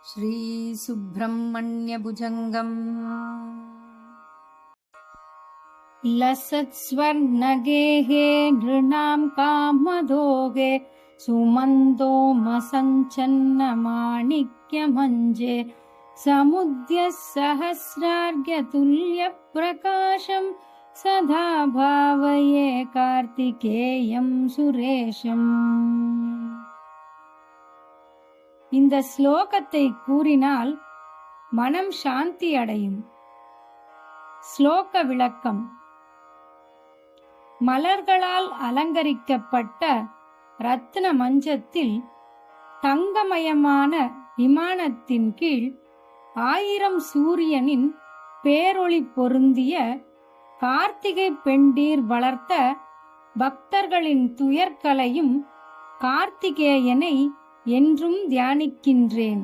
श्रीसुब्रह्मण्यभुजङ्गम् लसत्स्वर्णगेहे नृणां कामदोगे सुमन्दोमसञ्चन्नमाणिक्यमञ्जे समुद्यः सहस्रार्घ्यतुल्यप्रकाशं सदा भावये कार्तिकेयं सुरेशम्. இந்த ஸ்லோகத்தை கூறினால் மனம் சாந்தி அடையும். ஸ்லோக விளக்கம். மலர்களால் அலங்கரிக்கப்பட்ட ரத்ன மஞ்சத்தில் தங்கமயமான விமானத்தின் கீழ் 1000 சூரியனின் பேரொளி பொருந்திய கார்த்திகை பெண்டீர் வளர்த்த பக்தர்களின் துயர்களையும் கார்த்திகேயனை என்றும் தியானிக்கின்றேன்.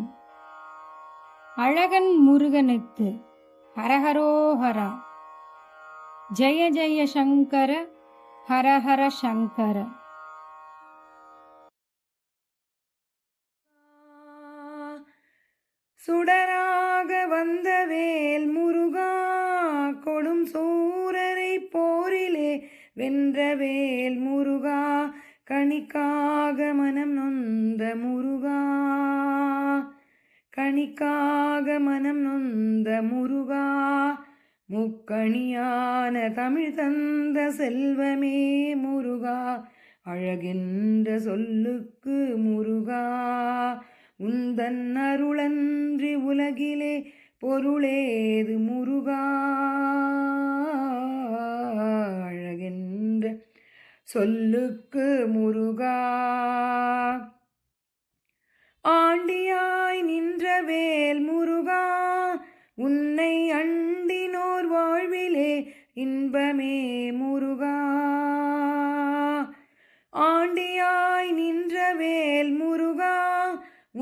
அழகன் முருகனுக்கு ஹரஹரோஹரா. ஜெய ஜெய சங்கர ஹரஹர சங்கர. சுடராக வந்த வேல் முருகா, கொடும் சூரரை போரிலே வென்ற வேல் முருகா, கணிக்காக மனம் நொந்த முருகா, கணிக்காக மனம் நொந்த முருகா, முக்கணியான தமிழ் தந்த செல்வமே முருகா, அழகின்ற சொல்லுக்கு முருகா, உந்தன் அருளன்றி உலகிலே பொருளேது முருகா, அழகின்ற சொல்லுக்கு முருகா. ஆண்டியாய் நின்ற வேல் முருகா, உன்னை அண்டினோர் வாழ்விலே இன்பமே முருகா, ஆண்டியாய் நின்ற வேல் முருகா,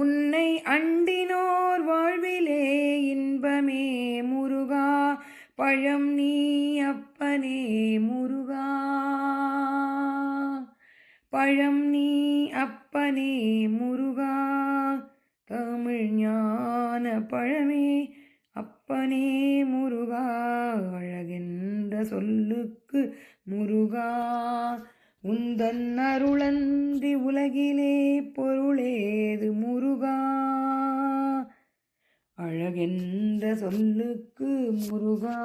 உன்னை அண்டினோர் வாழ்விலே இன்பமே முருகா, பழம் நீ அப்பனே முருகா, பழம் நீ அப்பனே முருகா, தமிழ் ஞான பழமே அப்பனே முருகா, அழகென்ற சொல்லுக்கு முருகா, உந்தன் அருளன்றி உலகிலே பொருளேது முருகா, அழகென்ற சொல்லுக்கு முருகா.